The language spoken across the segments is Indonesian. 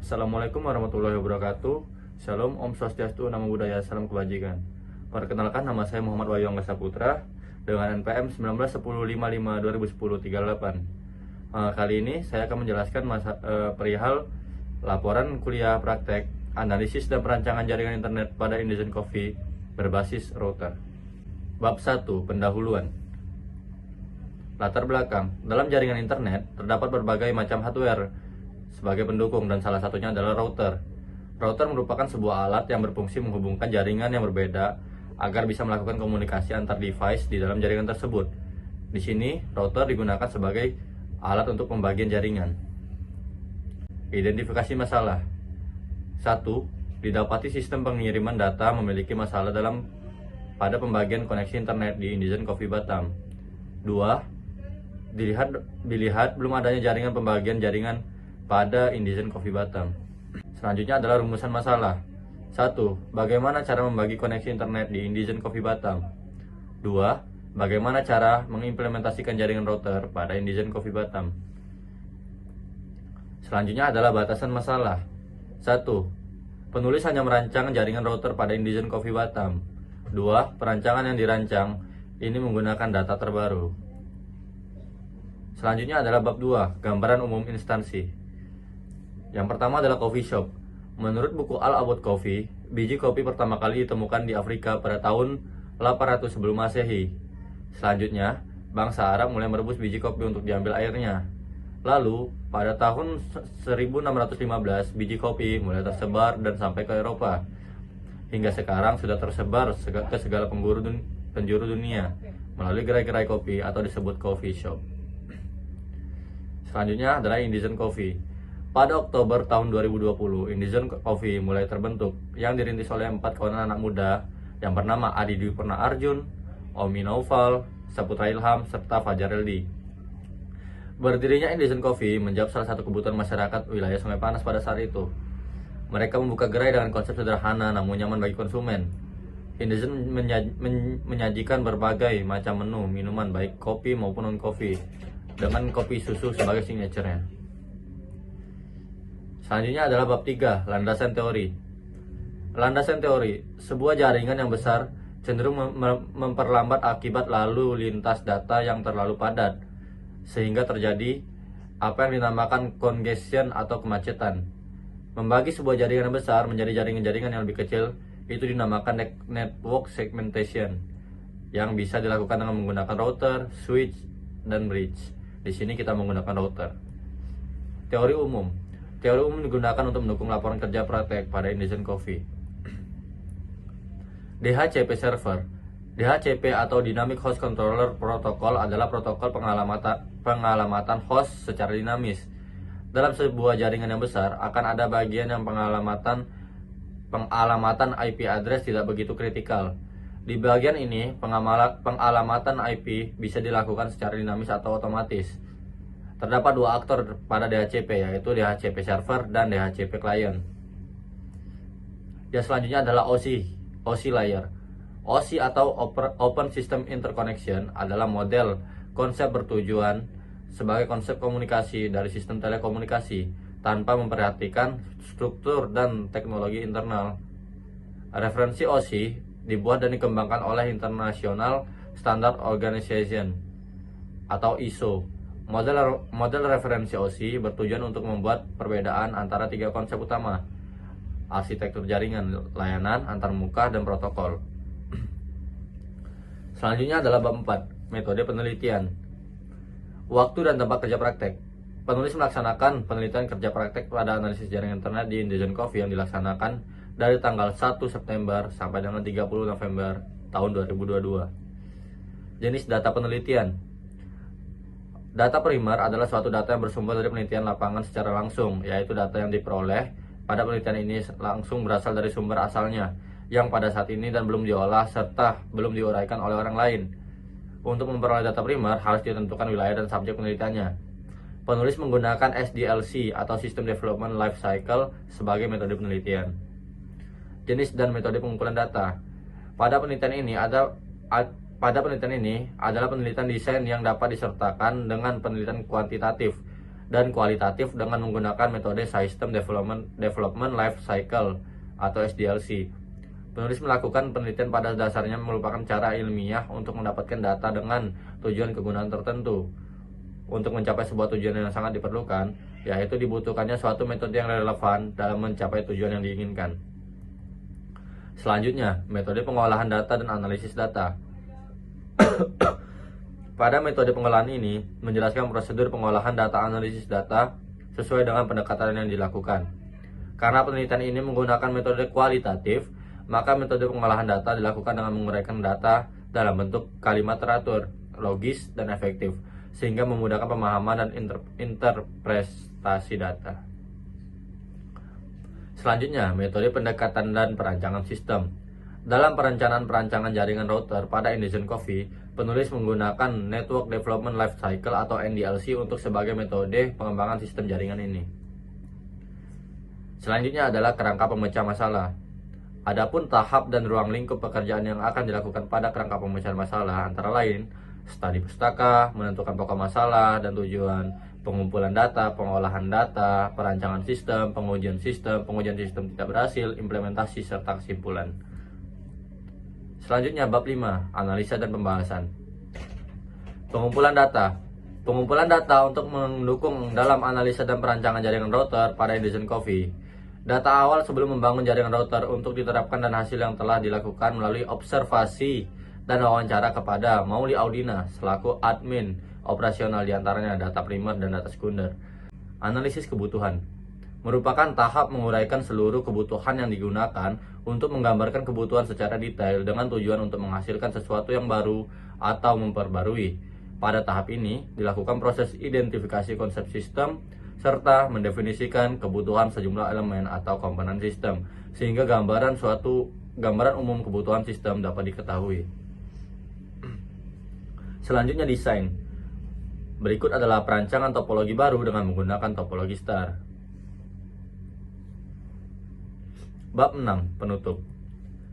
Assalamualaikum warahmatullahi wabarakatuh. Shalom, Om Swastiastu, Namo Buddhaya, Salam Kebajikan. Perkenalkan, nama saya Muhammad Wahyu Angga Saputra dengan NPM 191055201038. Kali ini saya akan menjelaskan perihal laporan kuliah praktek analisis dan perancangan jaringan internet pada Indonesian Coffee berbasis router. Bab 1, pendahuluan. Latar belakang. Dalam jaringan internet terdapat berbagai macam hardware sebagai pendukung, dan salah satunya adalah router. Router merupakan sebuah alat yang berfungsi menghubungkan jaringan yang berbeda agar bisa melakukan komunikasi antar device di dalam jaringan tersebut. Di sini, router digunakan sebagai alat untuk pembagian jaringan. Identifikasi masalah. 1. Didapati sistem pengiriman data memiliki masalah pada pembagian koneksi internet di Indonesian Coffee Batam. 2. Dilihat belum adanya jaringan pembagian jaringan pada Indonesian Coffee Batam. Selanjutnya adalah rumusan masalah. 1. Bagaimana cara membagi koneksi internet di Indonesian Coffee Batam? 2. Bagaimana cara mengimplementasikan jaringan router pada Indonesian Coffee Batam? Selanjutnya adalah batasan masalah. 1. Penulis hanya merancang jaringan router pada Indonesian Coffee Batam. 2. Perancangan yang dirancang ini menggunakan data terbaru. Selanjutnya adalah bab 2, gambaran umum instansi. Yang pertama adalah coffee shop. Menurut buku All About Coffee, biji kopi pertama kali ditemukan di Afrika pada tahun 800 sebelum Masehi. Selanjutnya, bangsa Arab mulai merebus biji kopi untuk diambil airnya. Lalu, pada tahun 1615, biji kopi mulai tersebar dan sampai ke Eropa. Hingga sekarang sudah tersebar ke segala penjuru dunia melalui gerai-gerai kopi atau disebut coffee shop. Selanjutnya adalah Indonesian Coffee. Pada Oktober tahun 2020, Indonesian Coffee mulai terbentuk, yang dirintis oleh 4 kawanan anak muda yang bernama Adi Dwi Purna Arjun, Omi Naufal, Saputra Ilham, serta Fajar Eldi. Berdirinya Indonesian Coffee menjawab salah satu kebutuhan masyarakat wilayah Sungai Panas pada saat itu. Mereka membuka gerai dengan konsep sederhana namun nyaman bagi konsumen. Indonesian menyajikan berbagai macam menu minuman baik kopi maupun non-kopi, dengan kopi susu sebagai signature-nya. Selanjutnya adalah bab 3, landasan teori. Landasan teori, sebuah jaringan yang besar cenderung memperlambat akibat lalu lintas data yang terlalu padat, sehingga terjadi apa yang dinamakan congestion atau kemacetan. Membagi sebuah jaringan yang besar menjadi jaringan-jaringan yang lebih kecil, itu dinamakan network segmentation, yang bisa dilakukan dengan menggunakan router, switch, dan bridge. Di sini kita menggunakan router. Teori umum. Teori umum digunakan untuk mendukung laporan kerja praktek pada Indonesian Coffee. DHCP server. DHCP atau Dynamic Host Controller Protocol adalah protokol pengalamatan host secara dinamis. Dalam sebuah jaringan yang besar akan ada bagian yang pengalamatan IP address tidak begitu kritikal. Di bagian ini, pengalamatan IP bisa dilakukan secara dinamis atau otomatis. Terdapat 2 aktor pada DHCP, yaitu DHCP server dan DHCP client. Yang selanjutnya adalah OSI layer. OSI atau Open System Interconnection adalah model konsep bertujuan sebagai konsep komunikasi dari sistem telekomunikasi tanpa memperhatikan struktur dan teknologi internal. Referensi OSI dibuat dan dikembangkan oleh International Standard Organization atau ISO. Model referensi OSI bertujuan untuk membuat perbedaan antara 3 konsep utama: arsitektur jaringan, layanan, antarmuka, dan protokol. Selanjutnya adalah bab 4, metode penelitian. Waktu dan tempat kerja praktek. Penulis melaksanakan penelitian kerja praktek pada analisis jaringan internet di Indonesian Coffee yang dilaksanakan dari tanggal 1 September sampai dengan 30 November tahun 2022. Jenis data penelitian. Data primer adalah suatu data yang bersumber dari penelitian lapangan secara langsung, yaitu data yang diperoleh pada penelitian ini langsung berasal dari sumber asalnya, yang pada saat ini dan belum diolah serta belum diuraikan oleh orang lain. Untuk memperoleh data primer harus ditentukan wilayah dan subjek penelitiannya. Penulis menggunakan SDLC atau System Development Life Cycle sebagai metode penelitian. Jenis dan metode pengumpulan data. Pada penelitian ini adalah penelitian desain yang dapat disertakan dengan penelitian kuantitatif. dan kualitatif dengan menggunakan metode System Development Life Cycle atau SDLC. Penulis melakukan penelitian pada dasarnya merupakan cara ilmiah untuk mendapatkan data dengan tujuan kegunaan tertentu. Untuk mencapai sebuah tujuan yang sangat diperlukan, yaitu dibutuhkannya suatu metode yang relevan dalam mencapai tujuan yang diinginkan. Selanjutnya, metode pengolahan data dan analisis data. Pada metode pengolahan ini, menjelaskan prosedur pengolahan data analisis data sesuai dengan pendekatan yang dilakukan. Karena penelitian ini menggunakan metode kualitatif, maka metode pengolahan data dilakukan dengan menguraikan data dalam bentuk kalimat teratur, logis, dan efektif, sehingga memudahkan pemahaman dan interpretasi data. Selanjutnya, metode pendekatan dan perancangan sistem. Dalam perancangan jaringan router pada Indigen Coffee, penulis menggunakan Network Development Life Cycle atau NDLC untuk sebagai metode pengembangan sistem jaringan ini. Selanjutnya adalah kerangka pemecah masalah. Adapun tahap dan ruang lingkup pekerjaan yang akan dilakukan pada kerangka pemecahan masalah antara lain studi pustaka, menentukan pokok masalah dan tujuan, pengumpulan data, pengolahan data, perancangan sistem, pengujian sistem tidak berhasil, implementasi, serta kesimpulan. Selanjutnya bab 5, analisa dan pembahasan. Pengumpulan data. Pengumpulan data untuk mendukung dalam analisa dan perancangan jaringan router pada Indigen Coffee. Data awal sebelum membangun jaringan router untuk diterapkan dan hasil yang telah dilakukan melalui observasi dan wawancara kepada Mauli Audina selaku admin operasional diantaranya data primer dan data sekunder. Analisis kebutuhan merupakan tahap menguraikan seluruh kebutuhan yang digunakan untuk menggambarkan kebutuhan secara detail dengan tujuan untuk menghasilkan sesuatu yang baru atau memperbarui. Pada tahap ini dilakukan proses identifikasi konsep sistem serta mendefinisikan kebutuhan sejumlah elemen atau komponen sistem sehingga gambaran umum kebutuhan sistem dapat diketahui. Selanjutnya desain. Berikut adalah perancangan topologi baru dengan menggunakan topologi star. Bab 6. Penutup.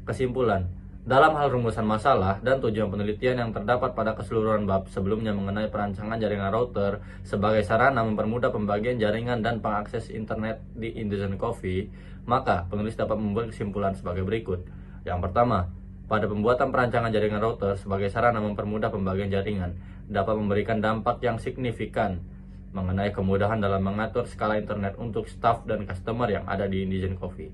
Kesimpulan. Dalam hal rumusan masalah dan tujuan penelitian yang terdapat pada keseluruhan bab sebelumnya mengenai perancangan jaringan router sebagai sarana mempermudah pembagian jaringan dan pengakses internet di Indigen Coffee, maka penulis dapat membuat kesimpulan sebagai berikut. Yang pertama, pada pembuatan perancangan jaringan router sebagai sarana mempermudah pembagian jaringan dapat memberikan dampak yang signifikan mengenai kemudahan dalam mengatur skala internet untuk staff dan customer yang ada di Indigen Coffee.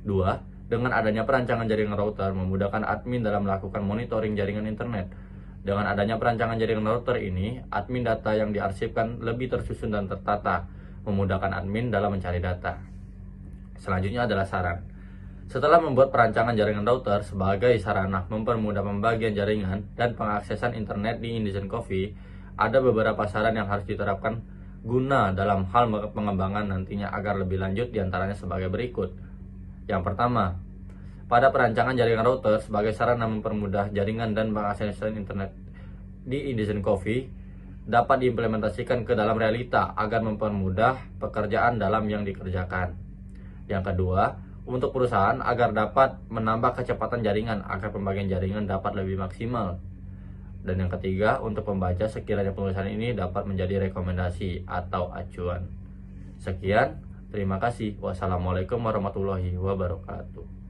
2. Dengan adanya perancangan jaringan router memudahkan admin dalam melakukan monitoring jaringan internet. Dengan adanya perancangan jaringan router ini, admin data yang diarsipkan lebih tersusun dan tertata, memudahkan admin dalam mencari data. Selanjutnya adalah saran. Setelah membuat perancangan jaringan router sebagai sarana mempermudah pembagian jaringan dan pengaksesan internet di Indigen Coffee, ada beberapa saran yang harus diterapkan guna dalam hal pengembangan nantinya agar lebih lanjut, diantaranya sebagai berikut. Yang pertama, pada perancangan jaringan router sebagai sarana mempermudah jaringan dan pengaksesan internet di Indigen Coffee dapat diimplementasikan ke dalam realita agar mempermudah pekerjaan dalam yang dikerjakan. Yang kedua, untuk perusahaan agar dapat menambah kecepatan jaringan agar pembagian jaringan dapat lebih maksimal. Dan yang ketiga, untuk pembaca sekiranya penulisan ini dapat menjadi rekomendasi atau acuan. Sekian. Terima kasih. Wassalamualaikum warahmatullahi wabarakatuh.